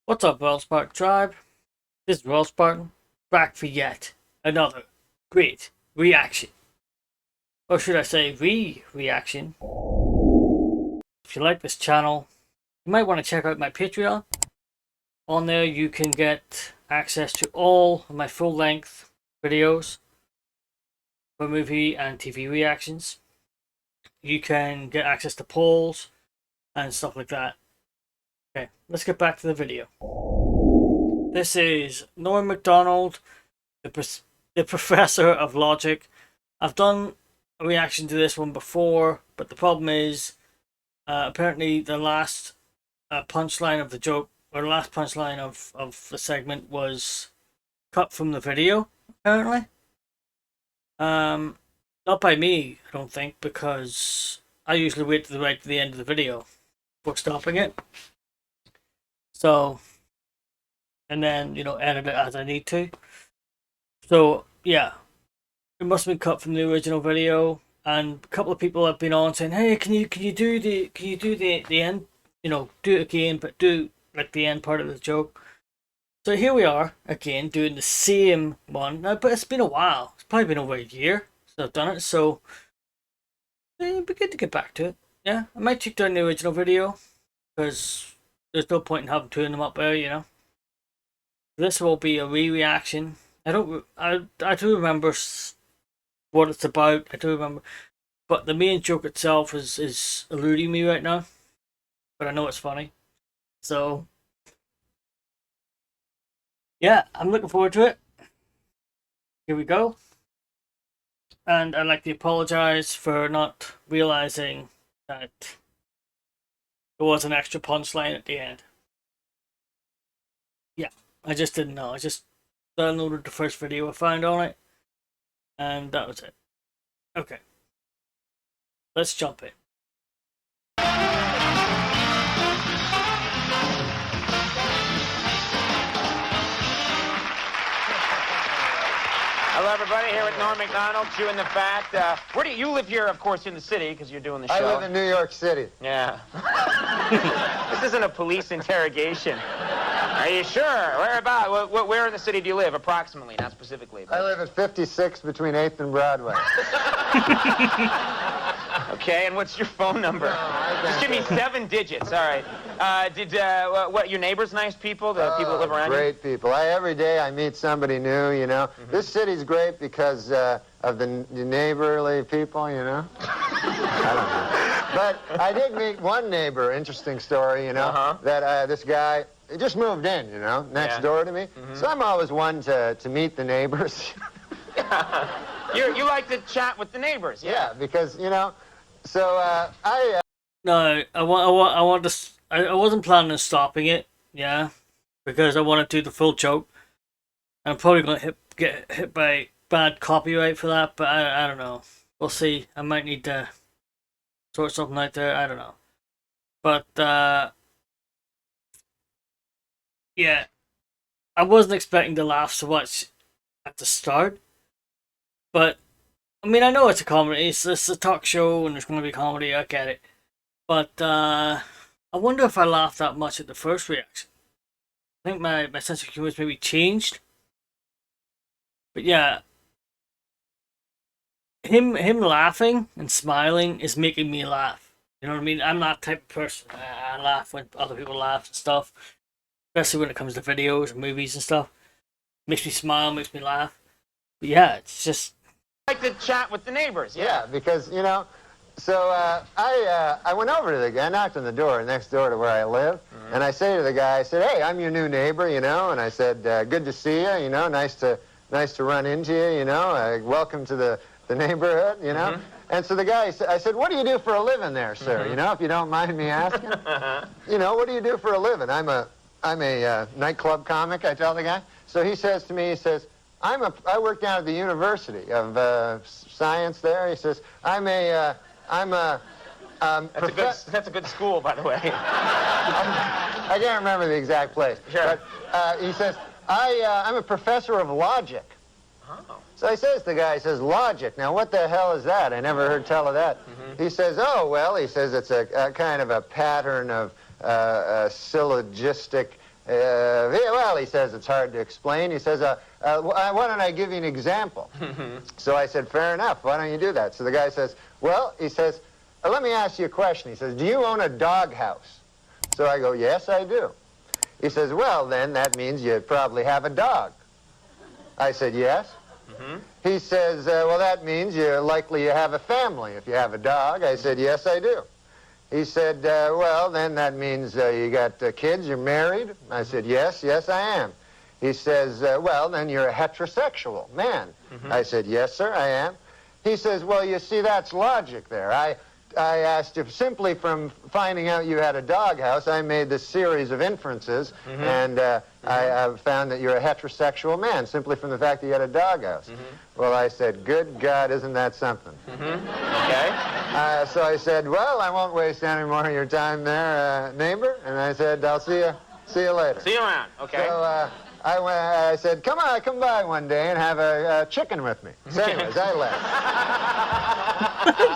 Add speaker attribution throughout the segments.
Speaker 1: What's up, Wellspark Tribe? This is Wellspark, back for yet another great reaction. Or should I say reaction? If you like this channel, you might want to check out my Patreon. On there you can get access to all of my full-length videos for movie and TV reactions. You can get access to polls and stuff like that. Okay, let's get back to the video. This is Macdonald, the professor of logic. I've done a reaction to this one before, but the problem is apparently the last punchline of the joke, or the last punchline of the segment was cut from the video, apparently. Not by me, I don't think, because I usually wait to the end of the video before stopping it. So, and then, edit it as I need to. So, yeah, it must have been cut from the original video, and a couple of people have been on saying, "Hey, can you do the end? Do it again, but do like the end part of the joke." So here we are again doing the same one. Now, but it's been a while. It's probably been over a year since I've done it, so it'd be good to get back to it. Yeah, I might take down the original video because there's no point in having two of them up there, This will be a reaction. I do remember what it's about. I do remember, but the main joke itself is eluding me right now. But I know it's funny, so yeah, I'm looking forward to it. Here we go. And I'd like to apologize for not realizing that there was an extra punchline at the end. Yeah, I just didn't know. I just downloaded the first video I found on it, and that was it. Okay, let's jump in.
Speaker 2: Hello, everybody. Here with Norm Macdonald, chewing the fat. Where do you live here? Of course, in the city because you're doing the show.
Speaker 3: I live in New York City.
Speaker 2: Yeah. This isn't a police interrogation. Are you sure? Where about? Where in the city do you live, approximately, not specifically? But...
Speaker 3: I live at 56 between 8th and Broadway.
Speaker 2: Okay, and what's your phone number?
Speaker 3: No,
Speaker 2: just give me 7 digits. All right. What? Your neighbors nice people? The people that live around
Speaker 3: great you? People. Every day I meet somebody new.
Speaker 2: Mm-hmm.
Speaker 3: This city's great because of the neighborly people. I don't know. But I did meet one neighbor. Interesting story. That this guy. He just moved in, next door to me. Mm-hmm. So I'm always one to meet the neighbors.
Speaker 2: You like to chat with the neighbors,
Speaker 3: yeah because, so I...
Speaker 1: No, I wasn't planning on stopping it, yeah, because I want to do the full joke. I'm probably going to get hit by bad copyright for that, but I don't know. We'll see. I might need to sort something out there. I don't know. But, yeah, I wasn't expecting to laugh so much at the start, but I mean, I know it's a comedy. It's a talk show, and there's going to be comedy. I get it, but I wonder if I laughed that much at the first reaction. I think my sense of humor has maybe changed, but yeah, him laughing and smiling is making me laugh. You know what I mean? I'm that type of person. I laugh when other people laugh and stuff. Especially when it comes to videos and movies and stuff. Makes me smile, makes me laugh. But yeah, it's just...
Speaker 2: I like to chat with the neighbors,
Speaker 3: yeah because, so I went over to the guy, I knocked on the door next door to where I live, mm-hmm. And I say to the guy, I said, "Hey, I'm your new neighbor, and I said, good to see you, nice to run into you, welcome to the neighborhood, Mm-hmm. And so the guy, I said, "What do you do for a living there, sir?
Speaker 2: Mm-hmm.
Speaker 3: If you don't mind me asking." What do you do for a living? I'm a nightclub comic, I tell the guy. So he says to me, I work down at the University of Science there. He says, that's
Speaker 2: a good school, by the way.
Speaker 3: I can't remember the exact place.
Speaker 2: Sure.
Speaker 3: But he says, I'm a professor of logic.
Speaker 2: Oh.
Speaker 3: So he says, the guy says, logic. Now, what the hell is that? I never heard tell of that. Mm-hmm. He says, he says it's a kind of a pattern of syllogistic Yeah, well, he says, it's hard to explain. He says, why don't I give you an example? So I said, fair enough. Why don't you do that? So the guy says, well, he says, let me ask you a question. He says, do you own a doghouse? So I go, yes, I do. He says, well, then that means you probably have a dog. I said, yes. He says, well, that means you're likely to have a family if you have a dog. I said, yes, I do. He said, well, then that means you got kids, you're married? I said, yes, yes, I am. He says, well, then you're a heterosexual man. I said, yes, sir, I am. He says, well, you see, that's logic there. I asked if simply from finding out you had a doghouse, I made this series of inferences, and I found that you're a heterosexual man simply from the fact that you had a doghouse. Well, I said, good God, isn't that something?
Speaker 2: Okay.
Speaker 3: So I said, well, I won't waste any more of your time there, neighbor. And I said, I'll see you later.
Speaker 2: See you around. Okay.
Speaker 3: So I said, come by one day and have a chicken with me. So anyways, I left.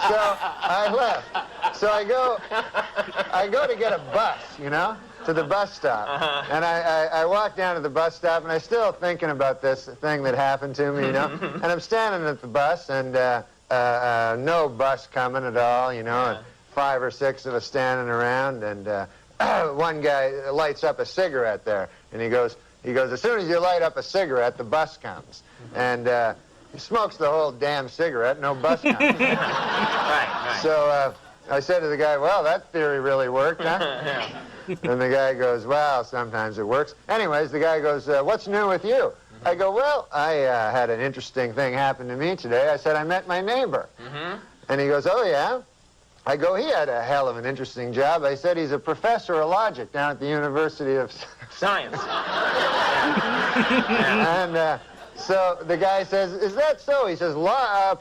Speaker 3: So I left. So I go to get a bus, you know, to the bus stop. And I walk down to the bus stop, and I'm still thinking about this thing that happened to me, you know. And I'm standing at the bus, and no bus coming at all, you know, and 5 or 6 of us standing around, and one guy lights up a cigarette there, and he goes, as soon as you light up a cigarette, the bus comes. And he smokes the whole damn cigarette, no bus comes.
Speaker 2: Right.
Speaker 3: So I said to the guy, well, that theory really worked, huh?
Speaker 2: Yeah.
Speaker 3: And the guy goes, well, sometimes it works. Anyways, the guy goes, what's new with you? I go, well, I had an interesting thing happen to me today. I said, I met my neighbor. And he goes, oh, yeah? I go, he had a hell of an interesting job. I said, he's a professor of logic down at the University of
Speaker 2: Science.
Speaker 3: And so the guy says, is that so? He says,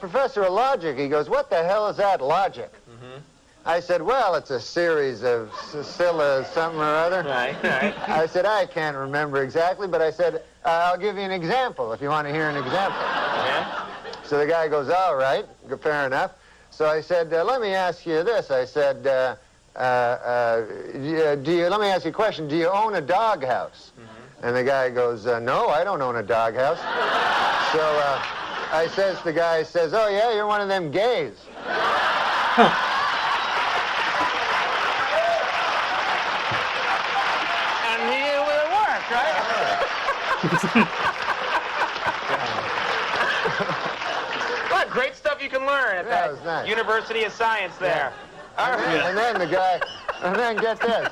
Speaker 3: professor of logic. He goes, what the hell is that, logic? I said, well, it's a series of something or other.
Speaker 2: Right.
Speaker 3: I said, I can't remember exactly, but I said, I'll give you an example if you want to hear an example.
Speaker 2: Yeah.
Speaker 3: So the guy goes, all right, fair enough. So I said, let me ask you this. I said, let me ask you a question. Do you own a doghouse? And the guy goes, no, I don't own a doghouse. So the guy says, oh, yeah, you're one of them gays.
Speaker 2: And it worked, right? What great stuff you can learn at
Speaker 3: Yeah, it was
Speaker 2: that
Speaker 3: nice.
Speaker 2: University of Science there. All right.
Speaker 3: And then the guy, get this.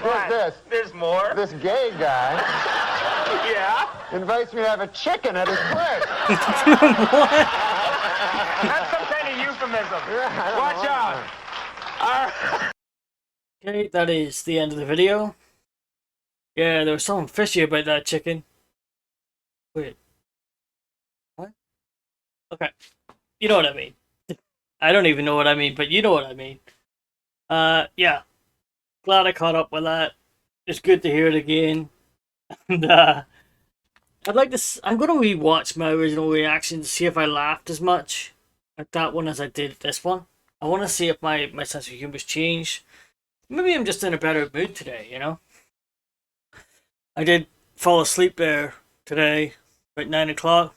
Speaker 2: What?
Speaker 3: This.
Speaker 2: There's more.
Speaker 3: This gay guy
Speaker 2: Yeah.
Speaker 3: invites me to have a chicken at his place.
Speaker 2: That's some kind of euphemism.
Speaker 3: I don't
Speaker 2: Watch
Speaker 3: know.
Speaker 2: out. All right.
Speaker 1: Okay, that is the end of the video. Yeah, there was something fishy about that chicken. Wait. What? Okay. You know what I mean. I don't even know what I mean, but you know what I mean. Yeah. Glad I caught up with that. It's good to hear it again. And I'd like to. I'm gonna rewatch my original reaction to see if I laughed as much at that one as I did at this one. I want to see if my sense of humor's changed. Maybe I'm just in a better mood today, you know? I did fall asleep there today, about 9 o'clock.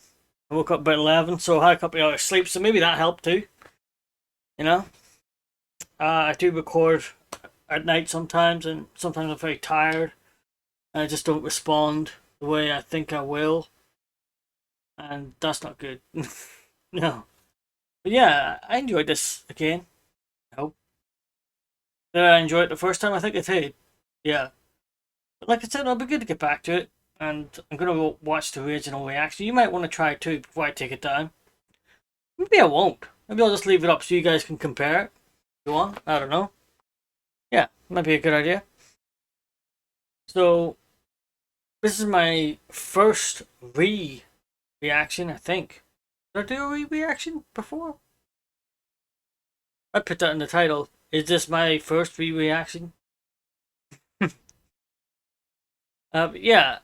Speaker 1: I woke up about 11, so I had a couple of hours sleep, so maybe that helped too. You know? I do record at night sometimes, and sometimes I'm very tired, and I just don't respond the way I think I will. And that's not good. No. But yeah, I enjoyed this again. I hope. Did I enjoy it the first time? I think I did. Yeah. But like I said, it'll be good to get back to it. And I'm going to go watch the original reaction. You might want to try it too before I take it down. Maybe I won't. Maybe I'll just leave it up so you guys can compare it. If you want. I don't know. Yeah, might be a good idea. So, this is my first reaction, I think. Did I do a reaction before? I put that in the title. Is this my first reaction? Yeah.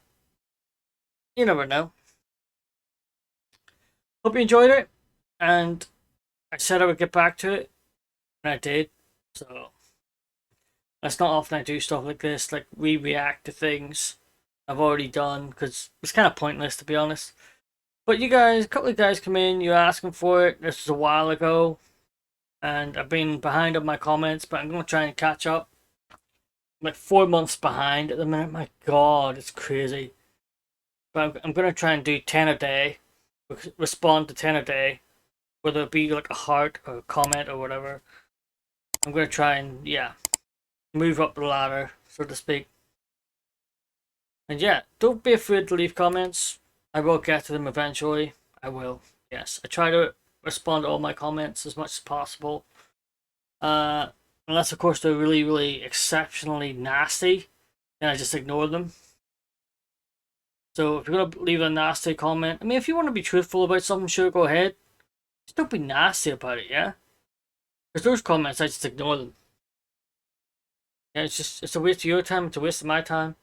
Speaker 1: You never know. Hope you enjoyed it. And I said I would get back to it. And I did. So, It's not often I do stuff like this, like react to things I've already done, because it's kind of pointless, to be honest. But you guys, a couple of guys come in, you're asking for it. This was a while ago, and I've been behind on my comments, but I'm going to try and catch up. I'm like 4 months behind at the minute. My God, it's crazy. But I'm going to try and do 10 a day, respond to 10 a day, whether it be like a heart or a comment or whatever. I'm going to try and, yeah, move up the ladder, so to speak. And yeah, don't be afraid to leave comments. I will get to them eventually. I will. Yes, I try to respond to all my comments as much as possible. Unless of course they're really, really exceptionally nasty, then I just ignore them. So if you're gonna leave a nasty comment, I mean, if you want to be truthful about something, sure, go ahead. Just don't be nasty about it, yeah. Because those comments, I just ignore them. Yeah, it's a waste of your time. It's a waste of my time.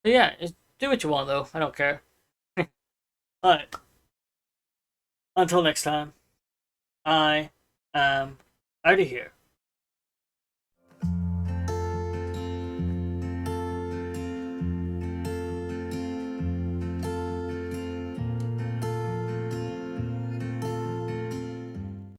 Speaker 1: But yeah, do what you want though. I don't care. Alright. Until next time, I am out of here.